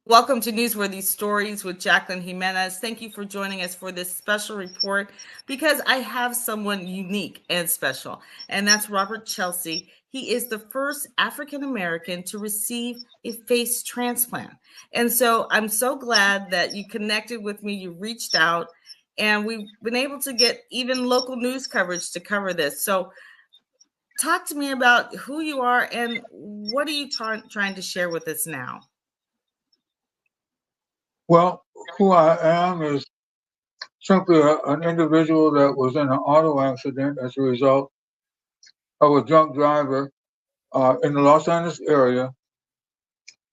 Welcome to Newsworthy Stories with Jacqueline Jimenez. Thank you for joining us for this special report because I have someone unique and special, and that's Robert Chelsea. He is the first African American to receive a face transplant. And so I'm so glad that you connected with me, you reached out, and we've been able to get even local news coverage to cover this. So, talk to me about who you are and what are you trying to share with us now? Well, who I am is simply an individual that was in an auto accident as a result of a drunk driver in the Los Angeles area,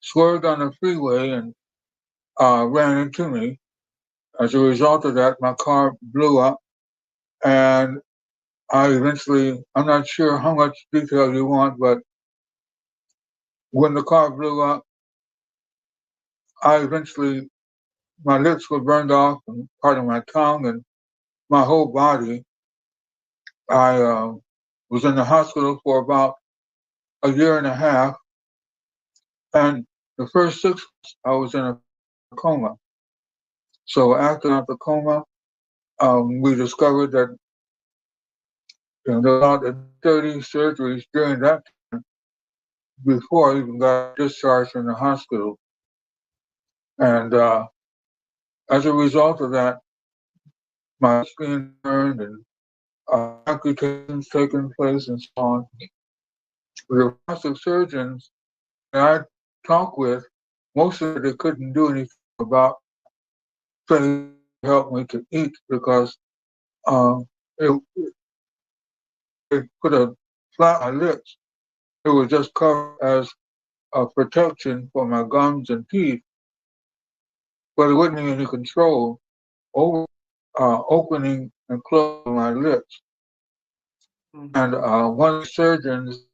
swerved on the freeway and ran into me. As a result of that, my car blew up, and I'm not sure how much detail you want, but when the car blew up, my lips were burned off and part of my tongue and my whole body. I was in the hospital for about a year and a half, and the first 6 months I was in a coma. So after the coma, we discovered that there were about 30 surgeries during that time before I even got discharged from the hospital. And as a result of that, my skin burned and amputations taking place and so on. The plastic surgeons that I talked with, most of it they couldn't do anything about trying to help me to eat because it, it put a flat on my lips. It was just covered as a protection for my gums and teeth, but it wouldn't be any control over opening and closing my lips. And one of the surgeons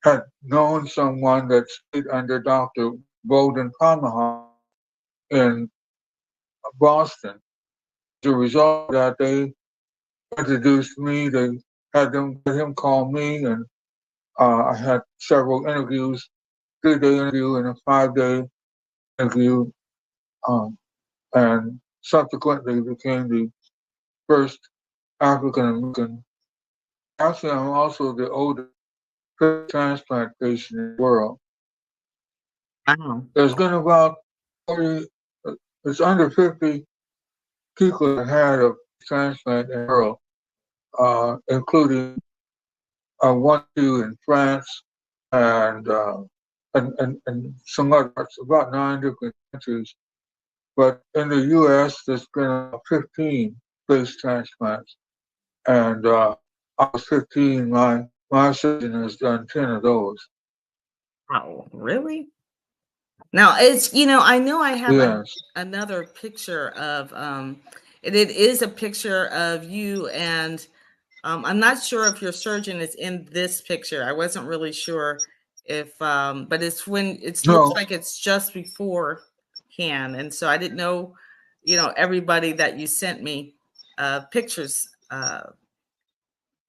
had known someone that stayed under Dr. Bowden Tomahawk in Boston. As a result of that, they introduced me. They had him call me, and I had several interviews, 3-day interview and a 5-day interview, um, and subsequently became the first African American. Actually, I'm also the oldest transplant patient in the world. Wow. There's been about 40, it's under 50 people that had a transplant in the world, including one two in France and some others, about 9 different countries. But in the U.S., there's been about 15 face transplants, and I was 15. My surgeon has done 10 of those. Wow, really? Now I know I have Yes. another picture of it is a picture of you and I'm not sure if your surgeon is in this picture. I wasn't really sure if but it's when it looks No, like it's just before can, and so I didn't know, everybody that you sent me pictures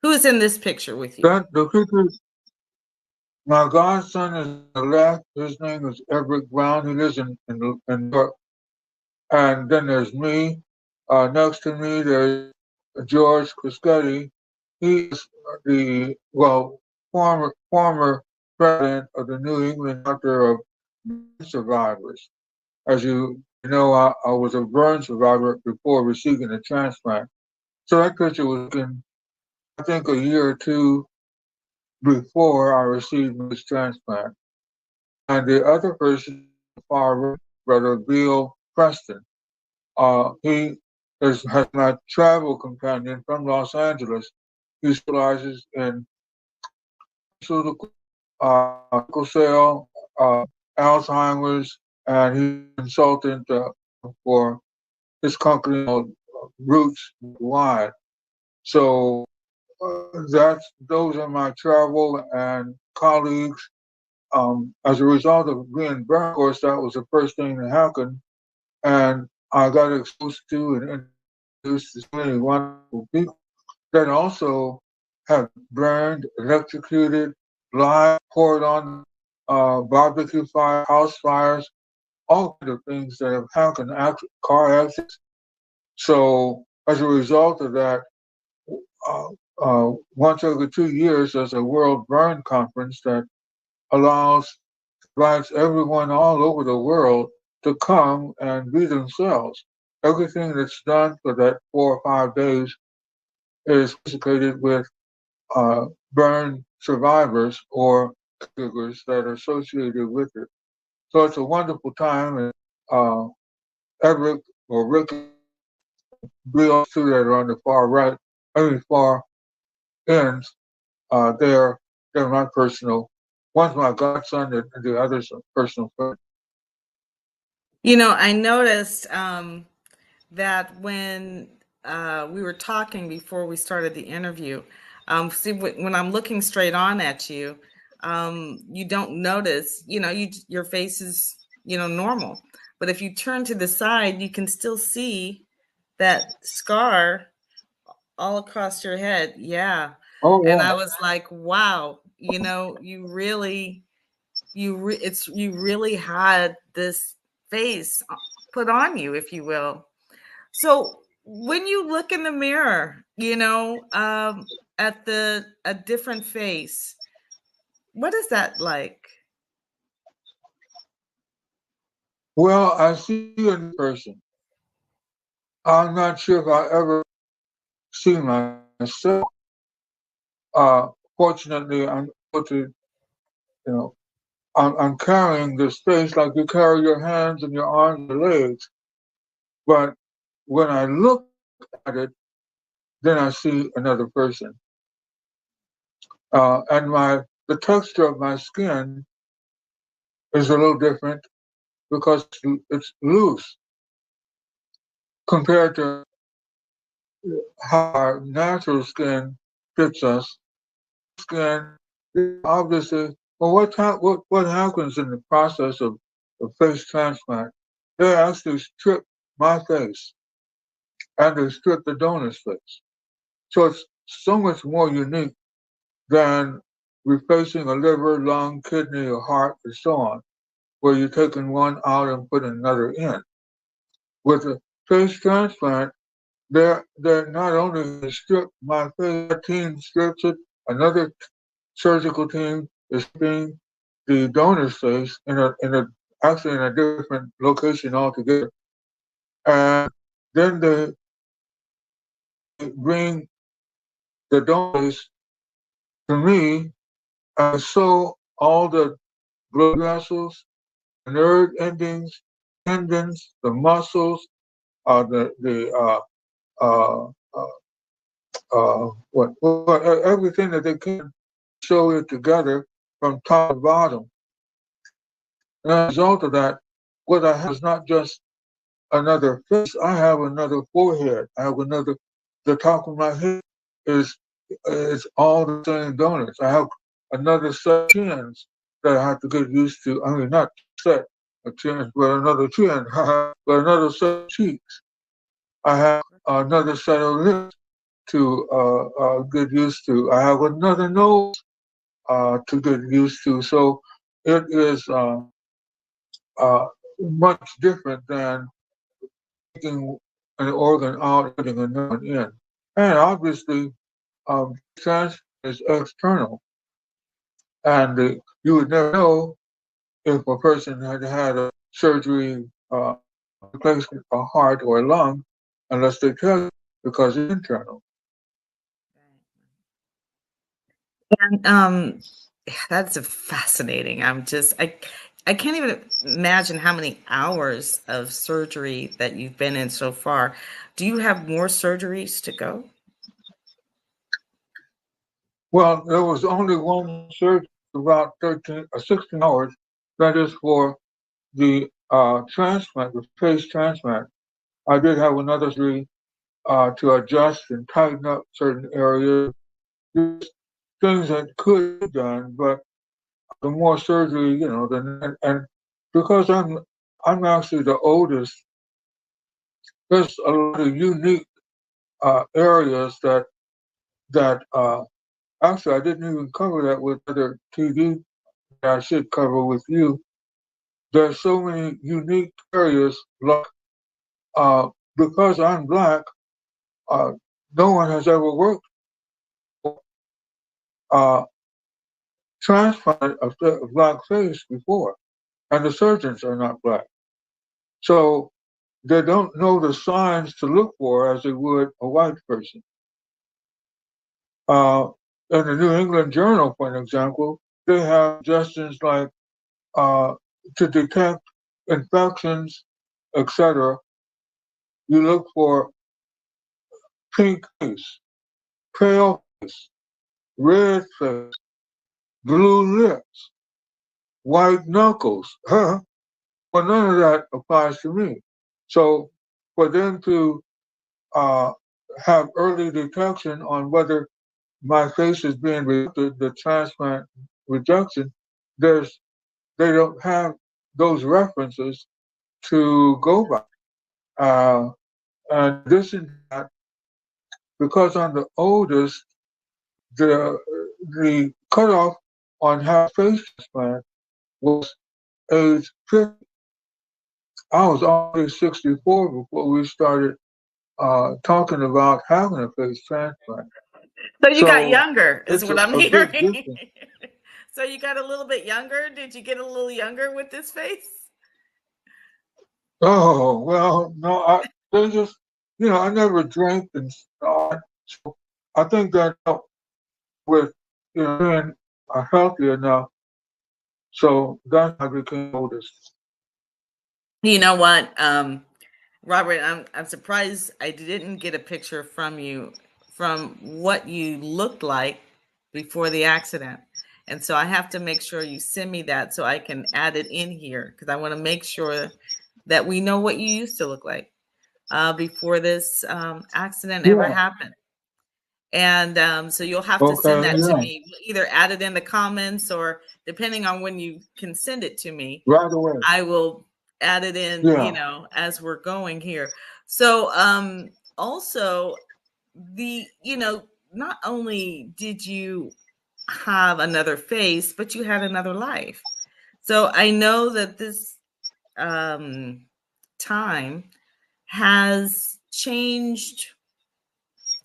who is in this picture with you. the picture. My godson is on the left. His name is Everett Brown. He lives in New York. And then there's me. Next to me, there's George Criscetti. He's the former president of the New England Doctor of Burn Survivors. As you know, I was a burn survivor before receiving a transplant. So that picture was taken, I think, a year or two before I received this transplant. And the other person, far right, Brother Bill Preston. He has my travel companion from Los Angeles. He specializes in pharmaceutical, sickle cell, Alzheimer's, and he's a consultant for his company called Roots Wide. So those are my travel and colleagues. As a result of being burned, of course, that was the first thing that happened, and I got exposed to and introduced to so many wonderful people that also have burned, electrocuted, live, poured on barbecue fire, house fires. all kinds of things that have happened, car accidents. So as a result of that, uh, once every 2 years, there's a World Burn Conference that allows invites everyone all over the world to come and be themselves. Everything that's done for that 4 or 5 days is consecrated with burn survivors or caregivers that are associated with it. So it's a wonderful time. And Everett or Rick Bill two that are on the far right, I mean far ends, they're my personal. One's my godson, and the other's a personal friend. I noticed that when we were talking before we started the interview, see, when I'm looking straight on at you, you don't notice, your face is, normal. But if you turn to the side, you can still see that scar all across your head. Yeah. Oh And yeah. I was like, wow, you really had this face put on you, if you will. So when you look in the mirror, at a different face, what is that like? Well, I see a new person. I'm not sure if I ever see myself. Fortunately, I'm able to, you know, I'm carrying this face like you carry your hands and your arms and legs. But when I look at it, then I see another person. And the texture of my skin is a little different because it's loose compared to how our natural skin fits us. Skin, obviously, well, what happens in the process of face transplant? They actually strip my face and they strip the donor's face. So it's so much more unique than replacing a liver, lung, kidney, or heart, and so on, where you're taking one out and putting another in. With a face transplant, they're not only going to strip my face, a team strips it, another surgical team is stripping the donor's face in a actually in a different location altogether. And then they bring the donors to me and sew all the blood vessels, nerve endings, tendons, the muscles, the uh, everything that they can, sew it together from top to bottom. And as a result of that, what I have is not just another face. I have another forehead. I have another. The top of my head is is all the same donuts. I have another set of chins that I have to get used to. I mean, not set of chins, but another chin. But another set of cheeks. I have another set of lips to get used to. I have another nose to get used to. So it is uh, much different than taking an organ out and putting another one in. And obviously, transplant is external, and you would never know if a person had had a surgery, replacement a heart or a lung, unless they tell you because it's internal. And that's fascinating. I can't even imagine how many hours of surgery that you've been in so far. Do you have more surgeries to go? Well, there was only one surgery, about 16 hours. That is for the transplant, the face transplant. I did have another surgery to adjust and tighten up certain areas. There's things that could be done, but the more surgery, and because I'm actually the oldest, there's a lot of unique areas that actually I didn't even cover that with other TV that I should cover with you. there's so many unique areas. Like because I'm black, uh, no one has ever worked uh, transplanted a black face before, and the surgeons are not black, so they don't know the signs to look for as they would a white person. Uh, in the New England Journal, for an example, they have suggestions like uh, to detect infections, etc. You look for pink face, pale face, red face, blue lips, white knuckles. Huh? Well, none of that applies to me. So for them to uh, have early detection on whether my face is being rejected, the transplant rejection, there's they don't have those references to go by. Uh, in addition to that, because I'm the oldest, the the cutoff on having face transplant was age 50. I was already 64 before we started talking about having a face transplant. So you got So younger, is it's what I'm a big hearing. difference. So you got a little bit younger. Did you get a little younger with this face? Oh, well, no, they just, I never drank and all that. So I think that helped with, being healthy enough. So that's how I became oldest. You know what, Robert, I'm surprised I didn't get a picture from you from what you looked like before the accident. And so I have to make sure you send me that so I can add it in here because I want to make sure that we know what you used to look like before this accident ever Yeah. happened. And so you'll have to send Okay. that to Yeah. me. Either add it in the comments or depending on when you can send it to me, Right away. I will add it in, Yeah. as we're going here. So also not only did you have another face, but you had another life. So I know that this um time has changed,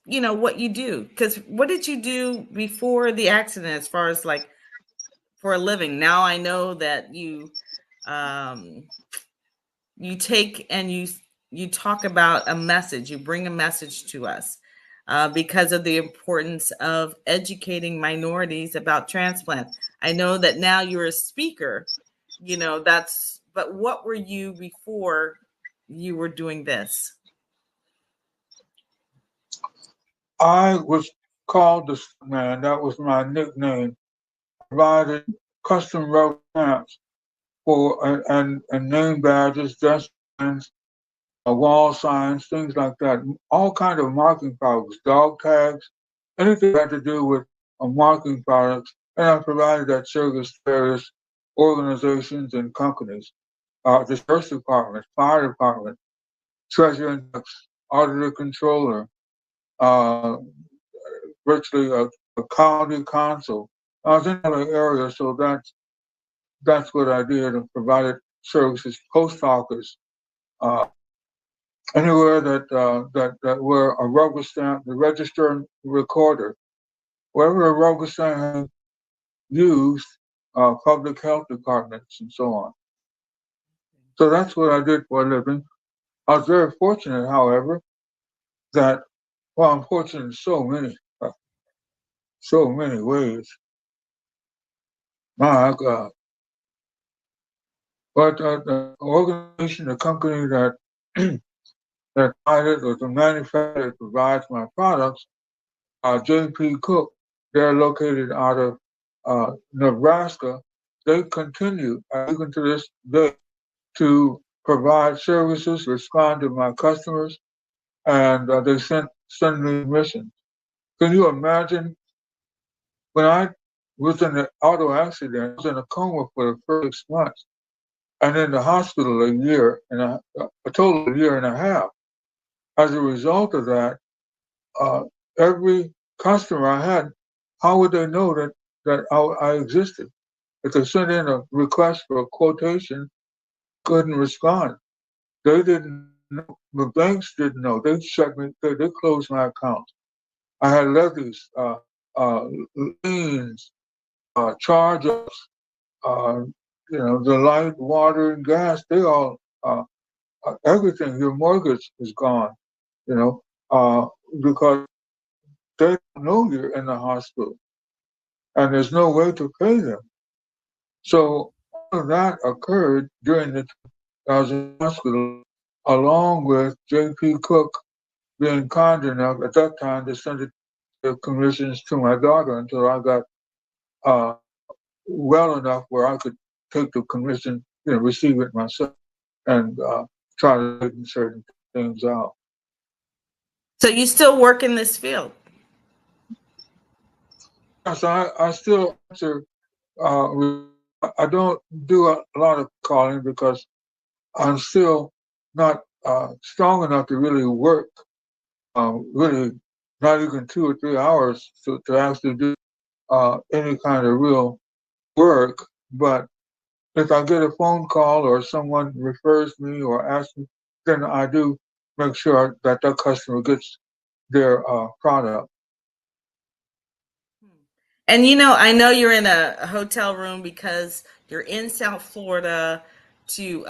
what you do. Because what did you do before the accident as far as like for a living? Now I know that um you take and you talk about a message, you bring a message to us because of the importance of educating minorities about transplant. I know that now you're a speaker, but what were you before you were doing this? I was called the man. That was my nickname. I provided custom rubber stamps for and name badges, desk signs, wall signs, things like that. All kind of marking products, dog tags, anything that had to do with marking products. And I provided that service to various organizations and companies, the Sheriff's Department, Fire Department, Treasury and Tax, Auditor Controller, uh, virtually a county council. I was in other areas, so that's what I did and provided services, post office, uh, anywhere that where a rubber stamp, the register and recorder, wherever a rubber stamp had used, public health departments and so on. So that's what I did for a living. I was very fortunate, however, that well, I'm fortunate in so many ways. My God. But the organization, the company that that provided or the manufacturer that provides my products, JP Cook, they're located out of Nebraska. They continue, even to this day, to provide services, respond to my customers, and they send me missions. Can you imagine when I was in an auto accident? I was in a coma for the first 6 months, and in the hospital a year and a total of a year and a half. As a result of that, uh, every customer I had, how would they know that I existed? If they sent in a request for a quotation, couldn't respond. They didn't know. The banks didn't know. They shut me. They closed my account. I had levies, uh, liens, charge-offs. Uh, the light, water, and gas. They all, everything. Your mortgage is gone. You know, uh, because they don't know you're in the hospital, and there's no way to pay them. So all of that occurred during the time I was in the hospital, along with J.P. Cook being kind enough at that time to send the commissions to my daughter until I got uh, well enough where I could take the commission, receive it myself, and try to straighten certain things out. So you still work in this field? Yes, I still answer. I don't do a lot of calling because I'm still not strong enough to really work, really not even 2 or 3 hours to actually do any kind of real work. But if I get a phone call or someone refers me or asks me, then I do make sure that that customer gets their product. And I know you're in a hotel room because you're in South Florida to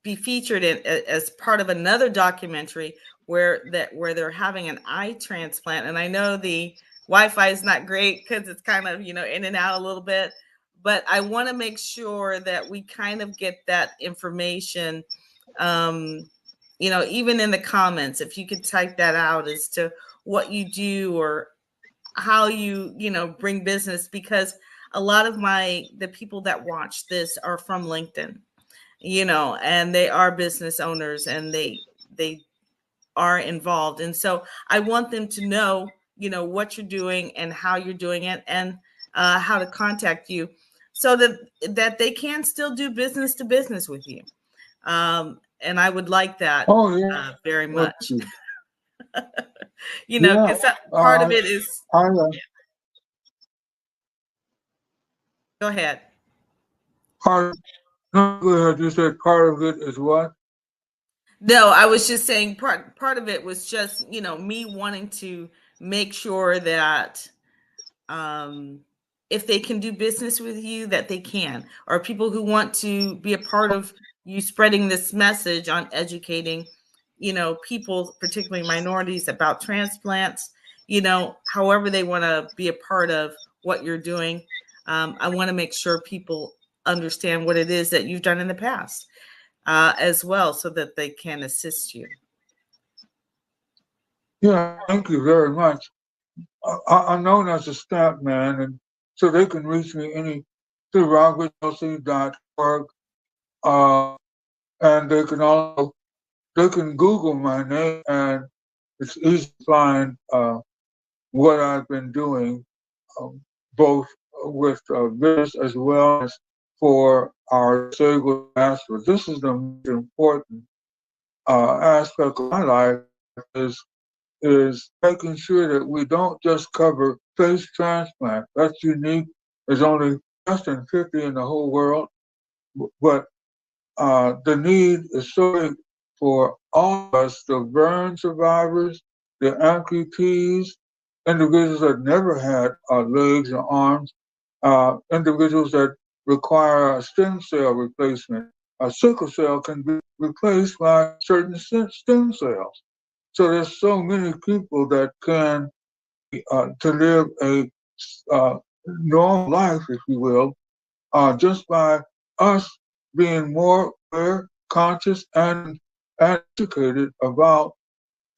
be featured as part of another documentary where they're having an eye transplant. And I know the Wi-Fi is not great because it's kind of in and out a little bit, but I want to make sure that we kind of get that information. Even in the comments, if you could type that out as to what you do or how you bring business, because a lot of the people that watch this are from LinkedIn, and they are business owners and they are involved. And so I want them to know, what you're doing and how you're doing it, and how to contact you so that they can still do business to business with you. And I would like that Oh yeah, very let's much, see. Yeah, because part of it is, I go ahead. part. No, go ahead. You said part of it is what? No, I was just saying part of it was just, me wanting to make sure that um, if they can do business with you, that they can, or people who want to be a part of you spreading this message on educating, people, particularly minorities, about transplants, however they want to be a part of what you're doing. I want to make sure people understand what it is that you've done in the past as well, so that they can assist you. Yeah, thank you very much. I'm known as a stamp man, and so they can reach me through robertchelsea.org, uh, and they can Google my name, and it's easy to find what I've been doing, um, both with this as well as for our disabled diaspora. This is the most important aspect of my life is making sure that we don't just cover face transplant. That's unique. There's only less than 50 in the whole world, but the need is so big for all of us, the burn survivors, the amputees, individuals that never had legs or arms, individuals that require a stem cell replacement. A sickle cell can be replaced by certain stem cells. So there's so many people that can to live a normal life, if you will, just by us being more aware, conscious, and educated about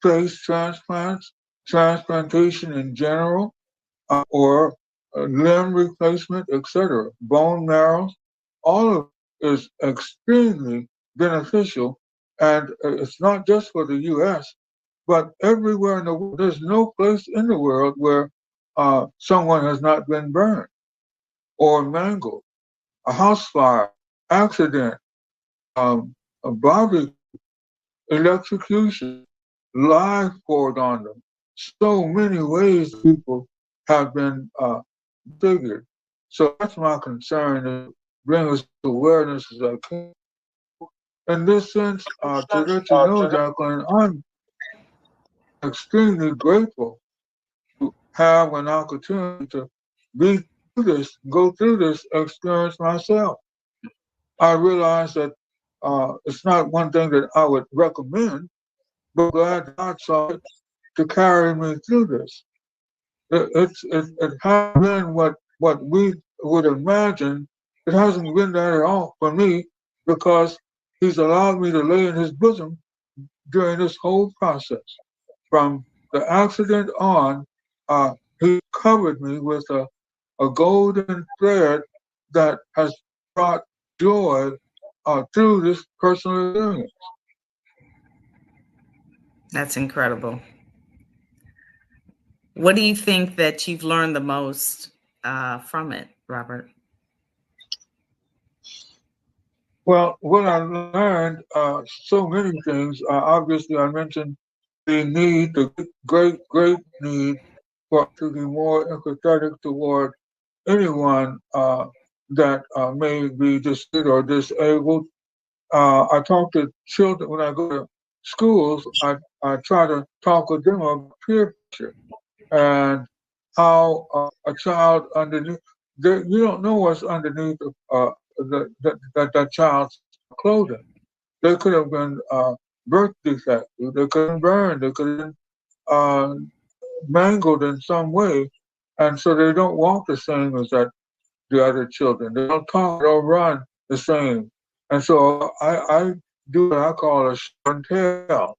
face transplants, transplantation in general, or limb replacement, etc., bone marrow. All of it is extremely beneficial, and it's not just for the U.S., but everywhere in the world. There's no place in the world where someone has not been burned or mangled, a house fire, accident, a barbecue, electrocution, live poured on them. So many ways people have been figured. So that's my concern. bring as awareness as I can. In this sense, to let you know, Jacqueline, I'm extremely grateful to have an opportunity to be through this, go through this experience myself. I realize that it's not one thing that I would recommend, but glad God saw it to carry me through this. It hasn't been what we would imagine. It hasn't been that at all for me because He's allowed me to lay in His bosom during this whole process. From the accident on, He covered me with a golden thread that has brought joy through this personal experience. That's incredible. What do you think that you've learned the most from it, Robert? Well, what I learned, so many things. Obviously, I mentioned the need, the great need for us to be more empathetic toward anyone that may be disabled or disabled. I talk to children when I go to schools. I try to talk with them about peer pressure and how a child underneath, you don't know what's underneath that child's clothing. They could have been birth defective, they could have been burned, they could have been uh, mangled in some way, and so they don't walk the same as the other children. They don't talk, they don't run the same. And so I do what I call a show and tell.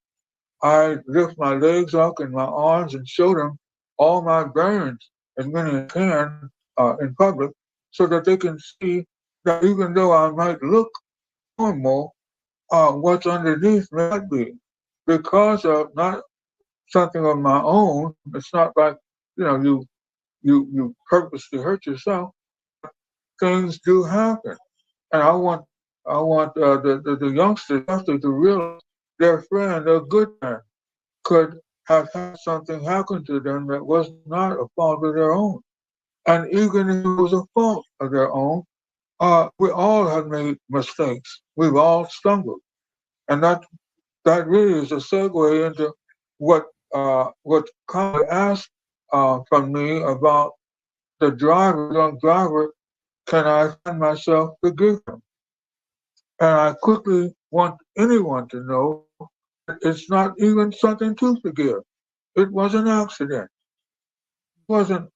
I lift my legs up and my arms and show them all my burns, as many as I can, in public, so that they can see that even though I might look normal, what's underneath may not be because of not something of my own. It's not like you purposely hurt yourself. Things do happen, and I want the youngsters after to realize their friend, their good friend, could have had something happen to them that was not a fault of their own. And even if it was a fault of their own, we all have made mistakes. We've all stumbled, and that really is a segue into what Connie asked from me about the driver, young driver. Can I find myself forgive him? And I quickly want anyone to know that it's not even something to forgive. It was an accident. It wasn't.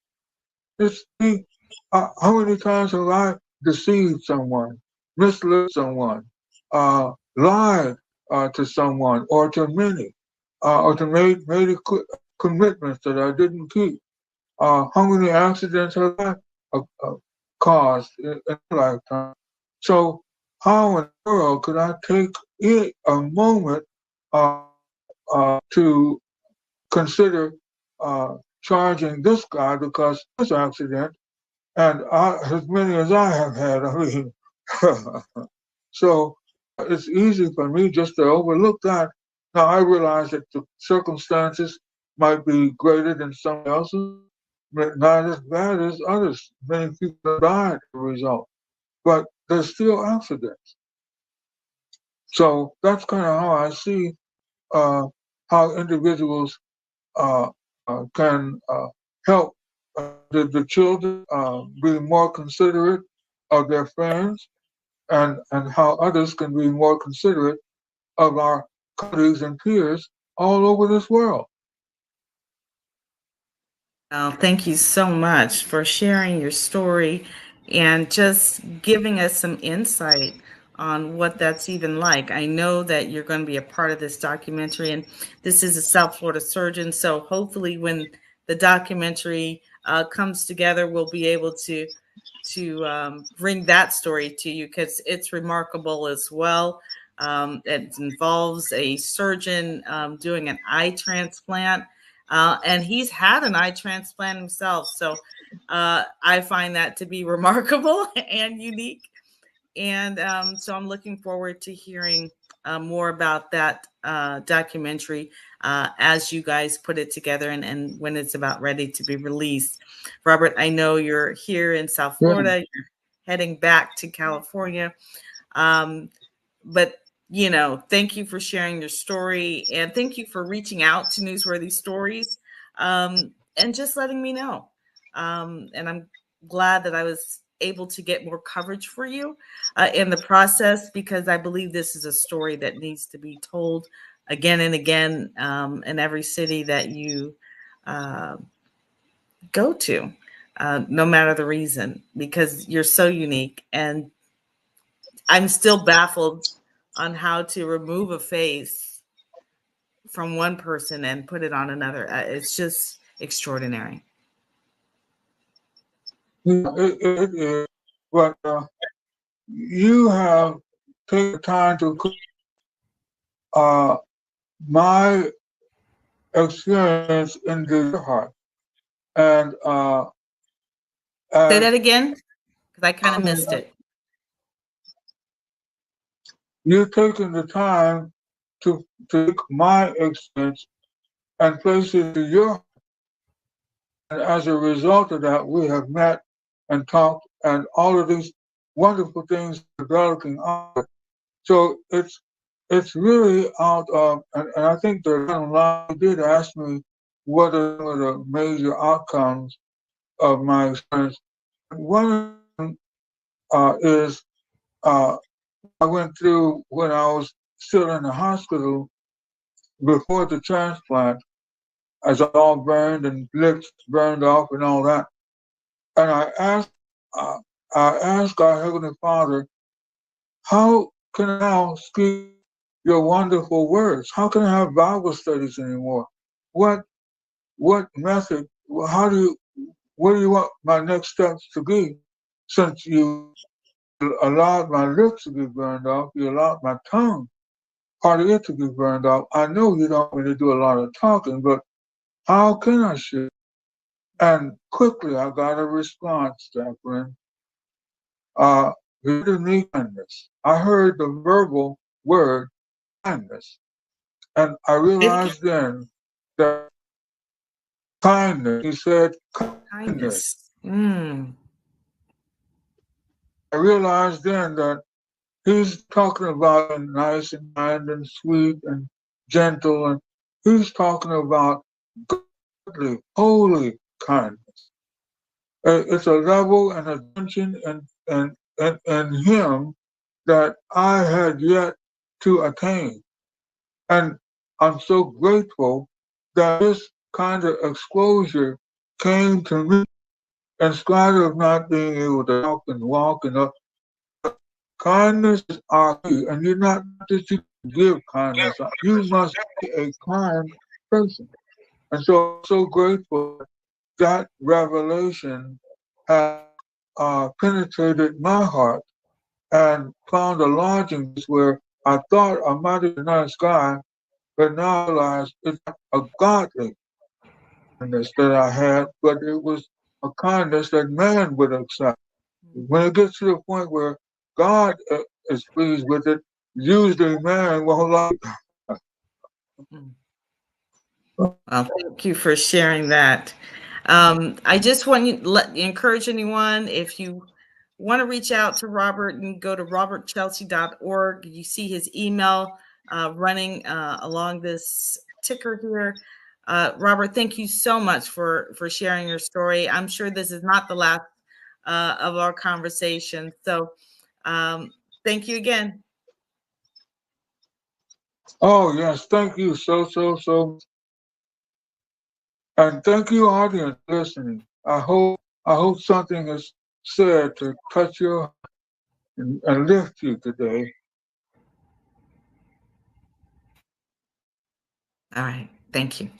It's me. How many times have I deceived someone, misled someone, lied to someone or to many, or to made commitments that I didn't keep? How many accidents have I caused in my lifetime? So how in the world could I take a moment uh, to consider charging this guy because of his accident and as many as I have had? I mean, so it's easy for me just to overlook that. Now I realize that the circumstances might be greater than someone else's, but not as bad as others. Many people have died as a result, but there's still accidents. So that's kind of how I see uh, how individuals uh, can help the children be more considerate of their friends, and how others can be more considerate of our colleagues and peers all over this world. Thank you so much for sharing your story and just giving us some insight on what that's even like. I know that you're going to be a part of this documentary, and this is a South Florida surgeon. So hopefully, when the documentary comes together, we'll be able to bring that story to you because it's remarkable as well. It involves a surgeon doing an eye transplant, and he's had an eye transplant himself. So I find that to be remarkable and unique. And so I'm looking forward to hearing more about that documentary as you guys put it together and when it's about ready to be released. Robert, I know you're here in South Yeah. Florida. You're heading back to California. Um, but thank you for sharing your story, and thank you for reaching out to Newsworthy Stories, and just letting me know. And I'm glad that I was able to get more coverage for you in the process, because I believe this is a story that needs to be told again and again, in every city that you uh, go to, no matter the reason, because you're so unique. And I'm still baffled on how to remove a face from one person and put it on another. It's just extraordinary. Yeah, it is. But you have taken time to my experience into your heart. And Say as that again, because I kind of missed it. you've taken the time to take my experience and place it to your heart. And as a result of that, we have met and talked, and all of these wonderful things are developing out of it. So it's really out of, and I think the bottom line did ask me what are some of the major outcomes of my experience. One of them is I went through when I was still in the hospital before the transplant, as all burned and lips burned off and all that. And uh, I asked our Heavenly Father, how can I now speak your wonderful words? How can I have Bible studies anymore? What what method? How do you? What do you want my next steps to be? Since you allowed my lips to be burned off, you allowed my tongue, part of it, to be burned off. I know you don't want me to do a lot of talking, but how can I share? And quickly I got a response, Jacqueline. Uh, kindness. I heard the verbal word kindness. And I Say it again. realized then that kindness, he said kindness. Kindness. Mm. I realized then that he's talking about being nice and kind and sweet and gentle, and he's talking about godly, holy kindness. It's a level and a dimension in him that I had yet to attain. And I'm so grateful that this kind of exposure came to me in spite of not being able to talk and walk and up. Kindness is our key, and you're not that you give kindness. You must be a kind person. And so I'm so grateful that revelation has penetrated my heart and found a lodging place where I thought I might have been a nice guy, but now I realize it's a godly kindness that I had, but it was a kindness that man would accept. When it gets to the point where God is pleased with it, usually man won't like it. Mm. Well, thank you for sharing that. I just want you encourage anyone, if you want to reach out to Robert, and go to robertchelsea.org. You see his email running along this ticker here. Robert, thank you so much for sharing your story. I'm sure this is not the last of our conversation. So thank you again. Oh yes, thank you so much. And thank you audience listening. I hope something is said to touch your heart and lift you today. All right. Thank you.